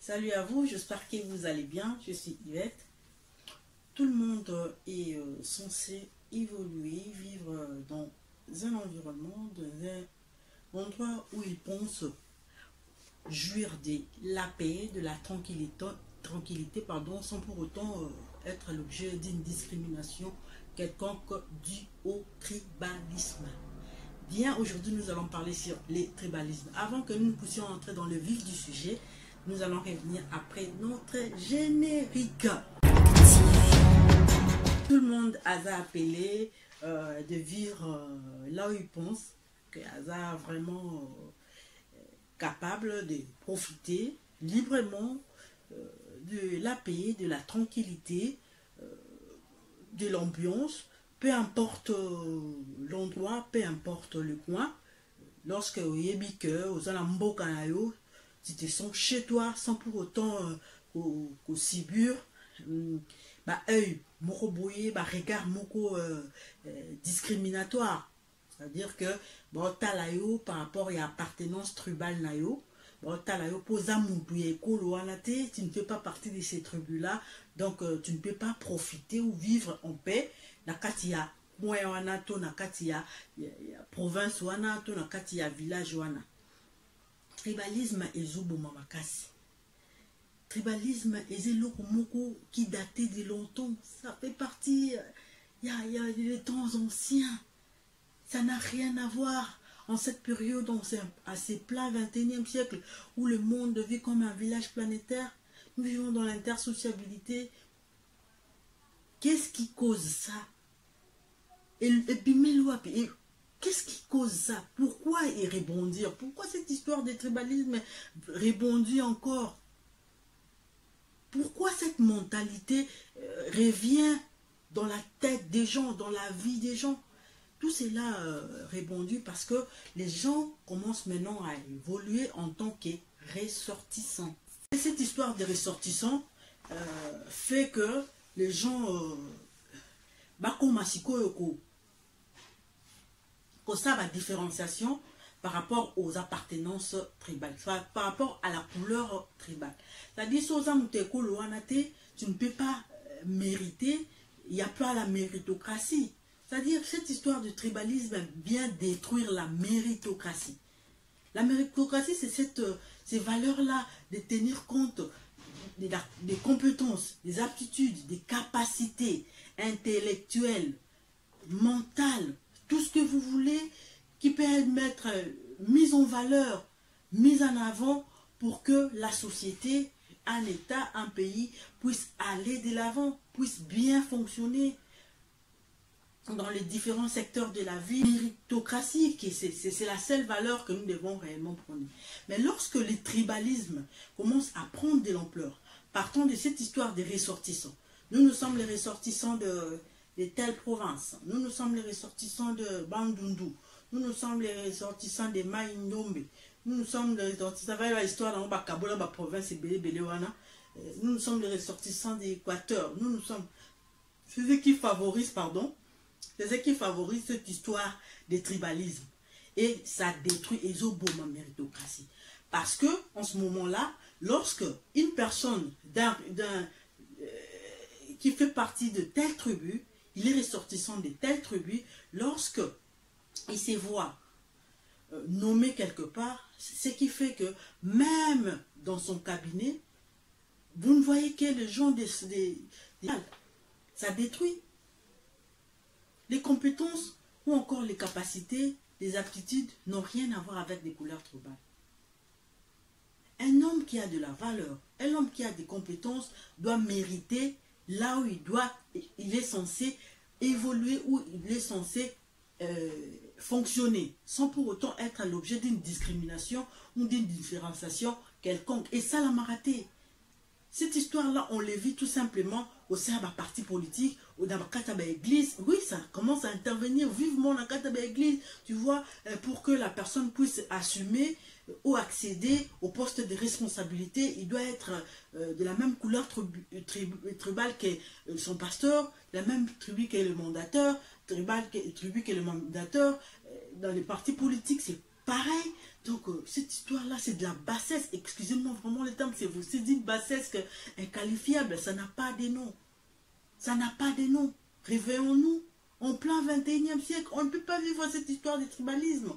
Salut à vous, j'espère que vous allez bien. Je suis Yvette. Tout le monde est censé évoluer, vivre dans un environnement, dans un endroit où il pense jouir de la paix, de la tranquillité, sans pour autant être l'objet d'une discrimination quelconque due au tribalisme. Bien, aujourd'hui nous allons parler sur les tribalismes. Avant que nous puissions entrer dans le vif du sujet, nous allons revenir après notre générique. Tout le monde a appelé de vivre là où il pense, que Asa vraiment capable de profiter librement de la paix, de la tranquillité, de l'ambiance, peu importe l'endroit, peu importe le coin. Lorsque vous avez tu te sens chez toi sans pour autant qu'au subir œil moko boye, regard moko discriminatoire. C'est-à-dire que bon talayo par rapport à l'appartenance tribale nayo, bon talayo posa mutuye koloanate, tu ne fais pas partie de ces tribus là, donc tu ne peux pas profiter ou vivre en paix. Nakati ya moya wana to nakati ya province wana to nakati ya village wana. Tribalisme ezubo mamakasi. Tribalisme ezelo moko qui datait de longtemps. Ça fait partie il y a des temps anciens. Ça n'a rien à voir en cette période, à ces plats 21e siècle où le monde vit comme un village planétaire. Nous vivons dans l'intersociabilité. Qu'est-ce qui cause ça? Et qu'est-ce qui cause ça? Pourquoi y rebondir? Pourquoi cette histoire de tribalisme rebondit encore? Pourquoi cette mentalité revient dans la tête des gens, dans la vie des gens? Tout cela rebondit parce que les gens commencent maintenant à évoluer en tant que ressortissants. Et cette histoire de ressortissants fait que les gens ça la différenciation par rapport aux appartenances tribales, par rapport à la couleur tribale. C'est-à-dire, tu ne peux pas mériter, il n'y a pas la méritocratie. C'est-à-dire, cette histoire de tribalisme vient détruire la méritocratie. La méritocratie, c'est ces valeurs-là de tenir compte des compétences, des aptitudes, des capacités intellectuelles, mentales, tout ce que vous voulez qui peut être mis en valeur, mis en avant pour que la société, un État, un pays puisse aller de l'avant, puisse bien fonctionner dans les différents secteurs de la vie. Méritocratie, c'est la seule valeur que nous devons réellement prendre. Mais lorsque le tribalisme commence à prendre de l'ampleur, partons de cette histoire des ressortissants. Nous sommes les ressortissants de telle province. Nous sommes les ressortissants de Bandundu. Nous sommes les ressortissants de Maïndombe. Nous sommes les ressortissants de l'histoire dans la province nous sommes les ressortissants d'Équateur. Nous sommes c'est ce qui favorise, c'est ce qui favorise cette histoire de tribalisme. Et ça détruit la méritocratie. Parce que en ce moment-là, lorsque une personne qui fait partie de telle tribu, il est ressortissant de telle tribu, lorsque il se voit nommé quelque part, ce qui fait que même dans son cabinet, vous ne voyez que les gens ça détruit les compétences ou encore les capacités, les aptitudes n'ont rien à voir avec des couleurs tribales. Un homme qui a de la valeur, un homme qui a des compétences doit mériter là où il est censé évoluer, où il est censé fonctionner, sans pour autant être à l'objet d'une discrimination ou d'une différenciation quelconque. Et ça, la maraté. Cette histoire-là, on le vit tout simplement au sein d'un parti politique ou dans l'église. Oui, ça commence à intervenir vivement dans l'église, tu vois, pour que la personne puisse assumer ou accéder au poste de responsabilité. Il doit être de la même couleur tribale que son pasteur, la même tribu que le mandateur, tribu que le mandateur. Dans les partis politiques, c'est pareil. Donc, cette histoire-là, c'est de la bassesse. Excusez-moi vraiment le terme, c'est d'une bassesse inqualifiable. Ça n'a pas de nom. Ça n'a pas de nom. Réveillons-nous. En plein 21e siècle, on ne peut pas vivre cette histoire de tribalisme.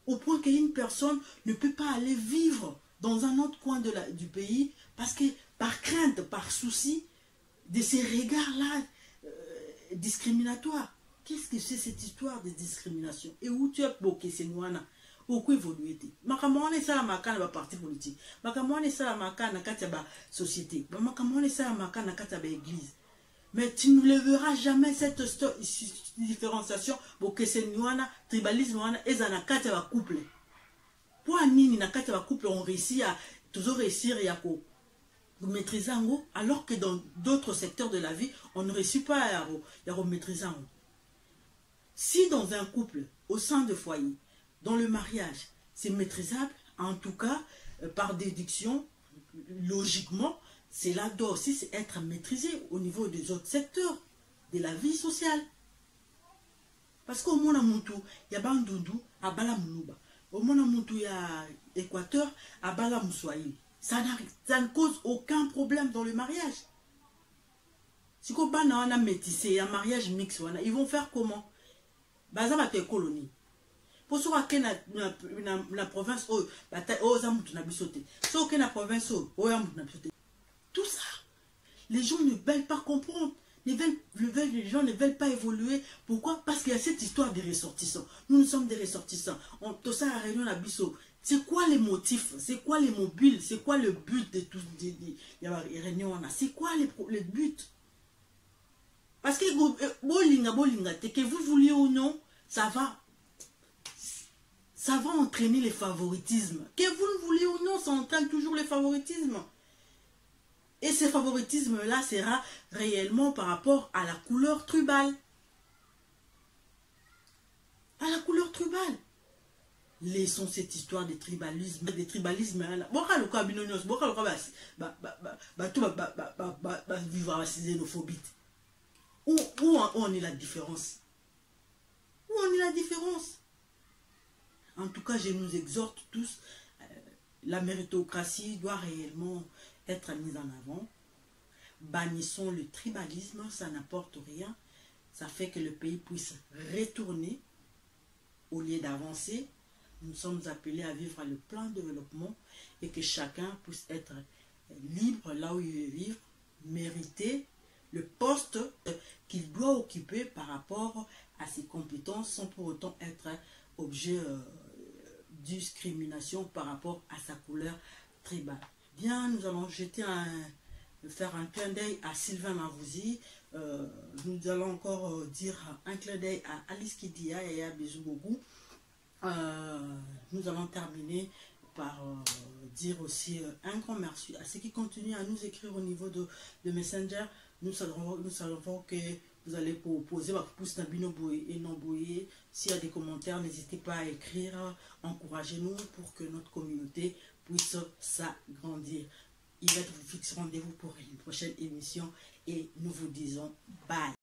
Au point qu'une personne ne peut pas aller vivre dans un autre coin du pays parce que par crainte, par souci de ces regards-là discriminatoires. Qu'est-ce que c'est cette histoire de discrimination? Et où tu as bloqué ces noirs? Où évoluer? Makamone ça la makana ba parti politique. Makamone ça la makana katia ba société. Makamone ça la makana katia ba église. Mais tu ne le verras jamais cette différenciation pour que ces noirs tribalisme et zana katia ba couple. Pour nini na katia ba couple on réussit à toujours réussir et à maîtriser en haut, alors que dans d'autres secteurs de la vie on ne réussit pas à maîtriser en haut. Si dans un couple, au sein de foyer, dans le mariage, c'est maîtrisable, en tout cas, par déduction, logiquement, cela doit aussi être maîtrisé au niveau des autres secteurs de la vie sociale. Parce qu'au monde il y a Bandundu, à Bala Moulouba. Au monde il y a Équateur, à Bala Moussoaï. Ça ne cause aucun problème dans le mariage. Si on a métissé, un mariage mixte, ils vont faire comment? Bazama te colonie. Pour ceux qui la province, tout ça, les gens ne veulent pas comprendre. Les gens ne veulent pas évoluer. Pourquoi? Parce qu'il y a cette histoire des ressortissants. Nous sommes des ressortissants. Tout ça à réunion à Bissau. C'est quoi les motifs? C'est quoi les mobiles? C'est quoi le but de tout les réunions? C'est quoi le but? Parce que que vous vouliez ou non, ça va entraîner les favoritismes. Que vous le vouliez ou non, ça entraîne toujours les favoritismes. Et ce favoritisme-là sera réellement par rapport à la couleur tribale. À la couleur tribale. Laissons cette histoire de tribalisme. Des tribalismes. Où on est la différence? Où on est la différence? En tout cas, je nous exhorte tous, la méritocratie doit réellement être mise en avant. Bannissons le tribalisme, ça n'apporte rien. Ça fait que le pays puisse retourner au lieu d'avancer. Nous sommes appelés à vivre le plein développement et que chacun puisse être libre là où il veut vivre, mériter le poste qu'il doit occuper par rapport à ses compétences sans pour autant être objet de discrimination par rapport à sa couleur tribale. Bien, nous allons faire un clin d'œil à Sylvain Mavouzi. Nous allons encore dire un clin d'œil à Alice Kidia et à Bisoubougou. Nous allons terminer par dire aussi un grand merci à ceux qui continuent à nous écrire au niveau de Messenger. Nous savons que vous allez poser votre pouce Nabino Boye et non Boye. S'il y a des commentaires, n'hésitez pas à écrire. Encouragez-nous pour que notre communauté puisse s'agrandir. Yvette vous fixe rendez-vous pour une prochaine émission et nous vous disons bye.